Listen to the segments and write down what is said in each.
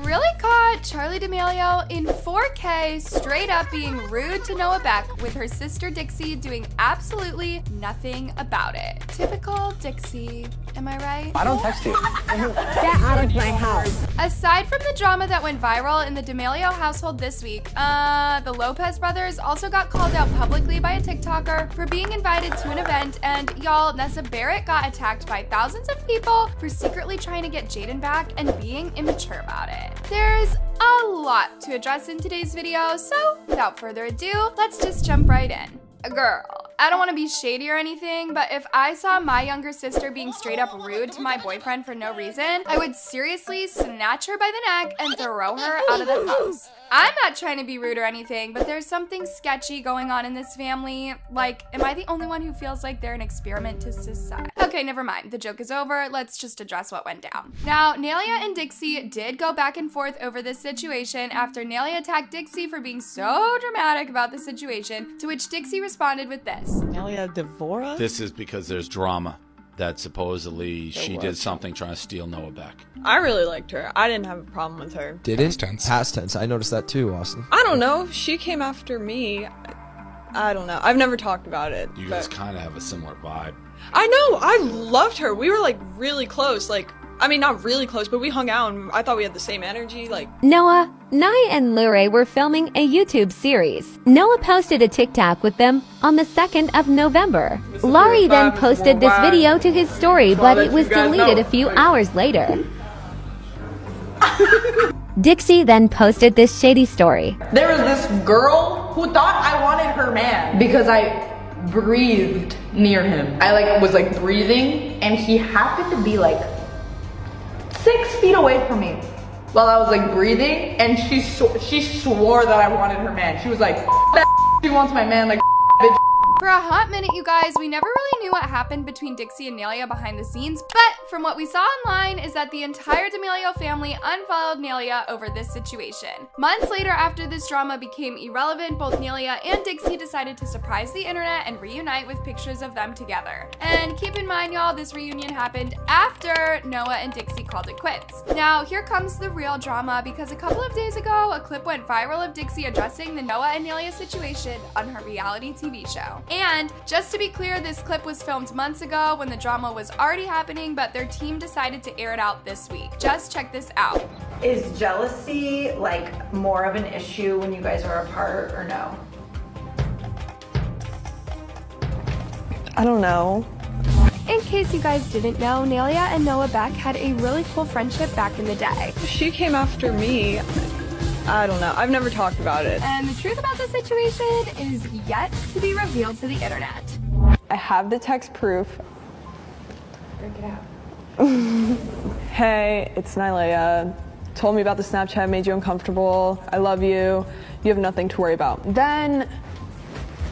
really caught Charli D'amelio in 4K straight up being rude to Noah Beck with her sister Dixie doing absolutely nothing about it. Typical Dixie, am I right? I don't text you. Get out of my house. Aside from the drama that went viral in the D'Amelio household this week, the Lopez brothers also got called out publicly by a TikToker for being invited to an event, and y'all, Nessa Barrett got attacked by thousands of people for secretly trying to get Jaden back and being immature about it. There's a lot to address in today's video, so without further ado, let's just jump right in. Girl, I don't want to be shady or anything, but if I saw my younger sister being straight up rude to my boyfriend for no reason, I would seriously snatch her by the neck and throw her out of the house. I'm not trying to be rude or anything, but there's something sketchy going on in this family. Like, am I the only one who feels like they're an experiment to society? Okay, never mind. The joke is over. Let's just address what went down. Now, Nelia and Dixie did go back and forth over this situation after Nelia attacked Dixie for being so dramatic about the situation, to which Dixie responded with this. Nelia Devora? This is because there's drama that supposedly she did something trying to steal Noah Beck. I really liked her. I didn't have a problem with her. Didn't? Past tense. I noticed that too, Austin. I don't know. She came after me. I don't know. I've never talked about it. You guys kind of have a similar vibe. I know. I loved her. We were like really close. Like, I mean, not really close, but we hung out and I thought we had the same energy. Like, Noah, Nye, and Lure were filming a YouTube series. Noah posted a TikTok with them on the 2nd of November. Laurie then posted this video to his story, but it was deleted a few hours later. Dixie then posted this shady story. There was this girl who thought I wanted her man because I breathed near him. I was breathing and he happened to be 6 feet away from me while I was breathing, and she swore that I wanted her man. She was like, that she wants my man, bitch. For a hot minute, you guys, we never really knew what happened between Dixie and Nelia behind the scenes, but from what we saw online is that the entire D'Amelio family unfollowed Nelia over this situation. Months later, after this drama became irrelevant, both Nelia and Dixie decided to surprise the internet and reunite with pictures of them together. And keep in mind, y'all, this reunion happened after Noah and Dixie called it quits. Now, here comes the real drama, because a couple of days ago, a clip went viral of Dixie addressing the Noah and Nelia situation on her reality TV show. And just to be clear, this clip was filmed months ago when the drama was already happening, but their team decided to air it out this week. Just check this out. Is jealousy more of an issue when you guys are apart, or no? I don't know. In case you guys didn't know, Nelia and Noah Beck had a really cool friendship back in the day. She came after me. I don't know. I've never talked about it. And the truth about the situation is yet to be revealed to the internet. I have the text proof. Break it out. Hey, it's Nelia. Told me about the Snapchat, made you uncomfortable. I love you. You have nothing to worry about. Then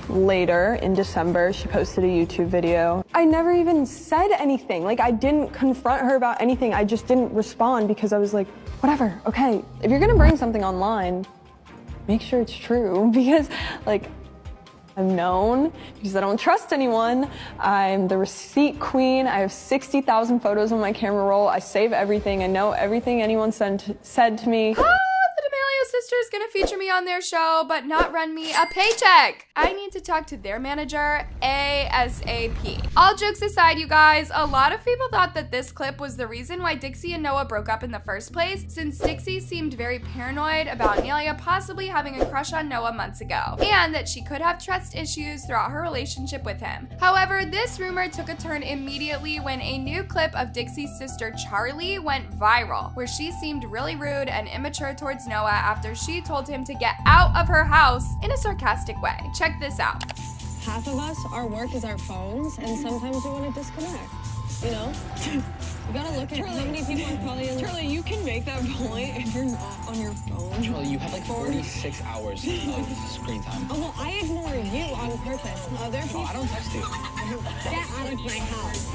later in December, she posted a YouTube video. I never even said anything. I didn't confront her about anything. I just didn't respond because I was like, whatever, okay. If you're gonna bring something online, make sure it's true, because I'm known because I don't trust anyone. I'm the receipt queen. I have 60,000 photos on my camera roll. I save everything. I know everything anyone said to me. The D'Amelio sisters gonna feature me on their show, but not run me a paycheck. I need to talk to their manager ASAP. All jokes aside, you guys, a lot of people thought that this clip was the reason why Dixie and Noah broke up in the first place, since Dixie seemed very paranoid about Nelia possibly having a crush on Noah months ago, and that she could have trust issues throughout her relationship with him. However, this rumor took a turn immediately when a new clip of Dixie's sister Charli went viral, where she seemed really rude and immature towards Noah after she told him to get out of her house in a sarcastic way. Check this out. Half of us, our work is our phones, and sometimes we want to disconnect, you know? You gotta look at how many people are probably in. Charli, you can make that point if you're not on your phone. Charli, you have 46 hours of screen time. Oh, well, I ignore you on purpose. Other people. No, I don't text you. Get out of my house.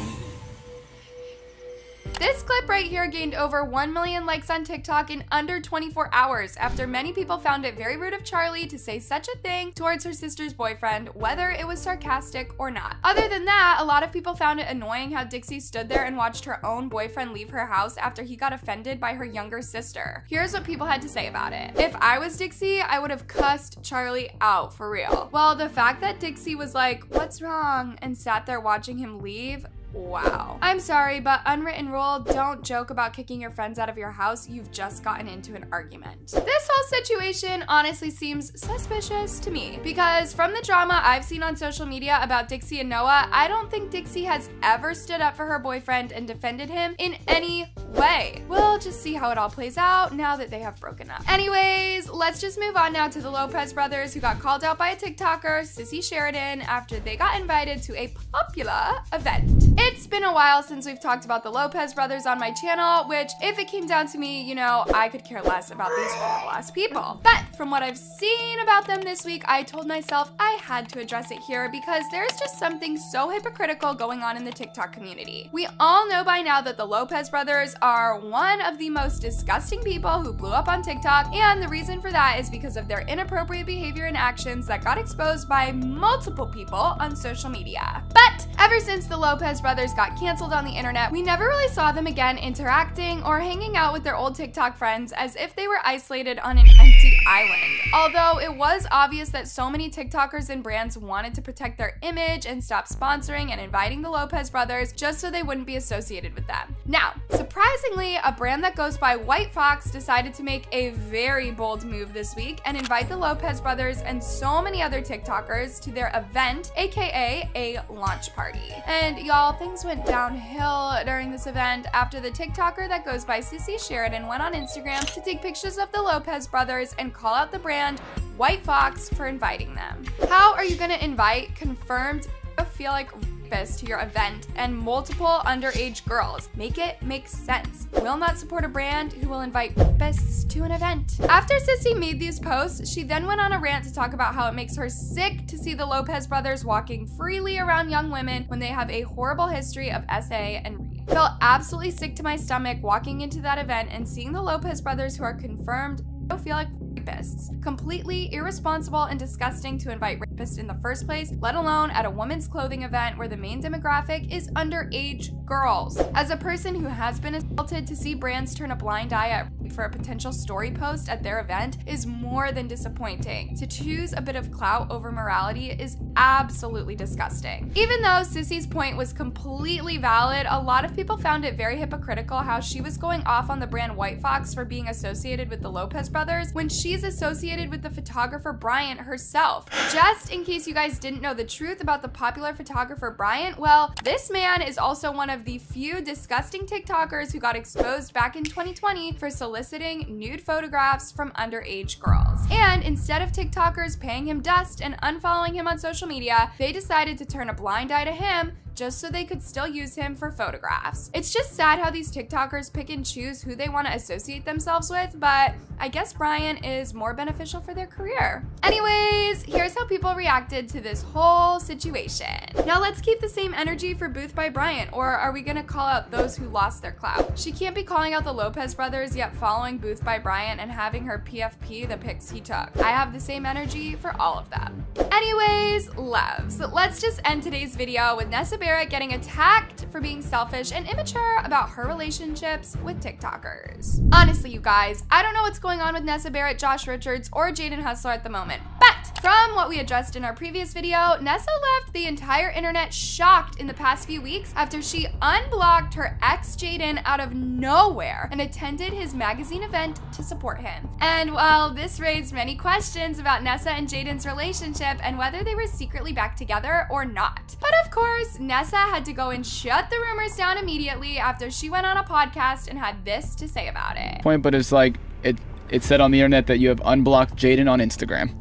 This clip right here gained over 1 million likes on TikTok in under 24 hours after many people found it very rude of Charli to say such a thing towards her sister's boyfriend, whether it was sarcastic or not. Other than that, a lot of people found it annoying how Dixie stood there and watched her own boyfriend leave her house after he got offended by her younger sister. Here's what people had to say about it. If I was Dixie, I would have cussed Charli out for real. Well, the fact that Dixie was like, "What's wrong?" and sat there watching him leave, wow. I'm sorry, but unwritten rule, don't joke about kicking your friends out of your house. You've just gotten into an argument. This whole situation honestly seems suspicious to me because from the drama I've seen on social media about Dixie and Noah, I don't think Dixie has ever stood up for her boyfriend and defended him in any way. We'll just see how it all plays out now that they have broken up. Anyways, let's just move on now to the Lopez brothers who got called out by a TikToker, Sissy Sheridan, after they got invited to a popular event. It's been a while since we've talked about the Lopez brothers on my channel, which if it came down to me, you know, I could care less about these horrible ass people. But from what I've seen about them this week, I told myself I had to address it here because there's just something so hypocritical going on in the TikTok community. We all know by now that the Lopez brothers are one of the most disgusting people who blew up on TikTok, and the reason for that is because of their inappropriate behavior and actions that got exposed by multiple people on social media. But ever since the Lopez brothers got canceled on the internet, we never really saw them again interacting or hanging out with their old TikTok friends as if they were isolated on an empty island. Although it was obvious that so many TikTokers and brands wanted to protect their image and stop sponsoring and inviting the Lopez brothers just so they wouldn't be associated with them. Now, surprisingly, a brand that goes by White Fox decided to make a very bold move this week and invite the Lopez brothers and so many other TikTokers to their event, aka a launch party. And y'all, things went downhill during this event after the TikToker that goes by Sissy Sheridan went on Instagram to take pictures of the Lopez brothers and call out the brand White Fox for inviting them. How are you gonna invite confirmed pedophilic rapists to your event and multiple underage girls? Make it make sense. Will not support a brand who will invite rapists to an event. After Sissy made these posts, she then went on a rant to talk about how it makes her sick to see the Lopez brothers walking freely around young women when they have a horrible history of SA and rape. Felt absolutely sick to my stomach walking into that event and seeing the Lopez brothers who are confirmed pedophilic rapists. Completely irresponsible and disgusting to invite rapists in the first place, let alone at a women's clothing event where the main demographic is underage girls. As a person who has been assaulted, to see brands turn a blind eye at rape for a potential story post at their event is more than disappointing. To choose a bit of clout over morality is absolutely disgusting. Even though Sissy's point was completely valid, a lot of people found it very hypocritical how she was going off on the brand White Fox for being associated with the Lopez brothers when she's associated with the photographer Bryant herself. Just in case you guys didn't know the truth about the popular photographer Bryant, well, this man is also one of the few disgusting TikTokers who got exposed back in 2020 for soliciting nude photographs from underage girls. And instead of TikTokers paying him dust and unfollowing him on social media, they decided to turn a blind eye to him just so they could still use him for photographs. It's just sad how these TikTokers pick and choose who they want to associate themselves with, but I guess Brian is more beneficial for their career. Anyways, here's how people reacted to this whole situation. Now let's keep the same energy for Booth by Bryant, or are we gonna call out those who lost their clout? She can't be calling out the Lopez brothers yet following Booth by Bryant and having her PFP the pics he took. I have the same energy for all of them. Anyways, loves, let's just end today's video with Nessa Barrett getting attacked for being selfish and immature about her relationships with TikTokers. Honestly, you guys, I don't know what's going on with Nessa Barrett, Josh Richards, or Jaden Hustler at the moment, but from what we addressed in our previous video, Nessa left the entire internet shocked in the past few weeks after she unblocked her ex Jaden out of nowhere and attended his magazine event to support him. And while this raised many questions about Nessa and Jaden's relationship and whether they were secretly back together or not. But of course, Nessa had to go and shut the rumors down immediately after she went on a podcast and had this to say about it. But it's like, it said on the internet that you have unblocked Jaden on Instagram.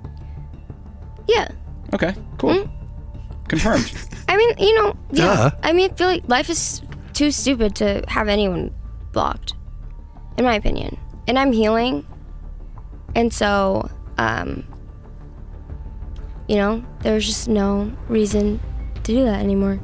Yeah. Okay, cool. Confirmed. I mean, you know, yeah. Duh. I mean, I feel like life is too stupid to have anyone blocked, in my opinion. And I'm healing. And so, you know, there's just no reason to do that anymore.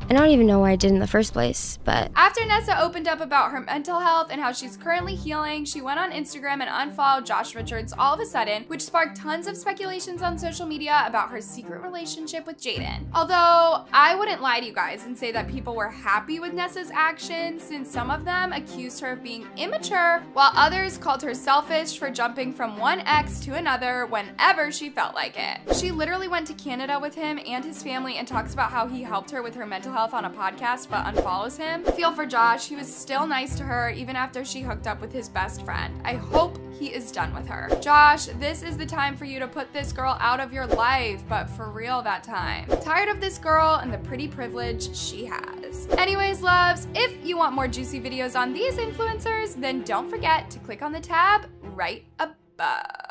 And I don't even know why I did in the first place, but after Nessa opened up about her mental health and how she's currently healing, she went on Instagram and unfollowed Josh Richards all of a sudden, which sparked tons of speculations on social media about her secret relationship with Jaden. Although, I wouldn't lie to you guys and say that people were happy with Nessa's actions, since some of them accused her of being immature, while others called her selfish for jumping from one ex to another whenever she felt like it. She literally went to Canada with him and his family and talks about how he helped her with her mental health on a podcast but unfollows him. Feel for Josh, he was still nice to her even after she hooked up with his best friend. I hope he is done with her. Josh, this is the time for you to put this girl out of your life, but for real that time. Tired of this girl and the pretty privilege she has. Anyways, loves, if you want more juicy videos on these influencers, then don't forget to click on the tab right above.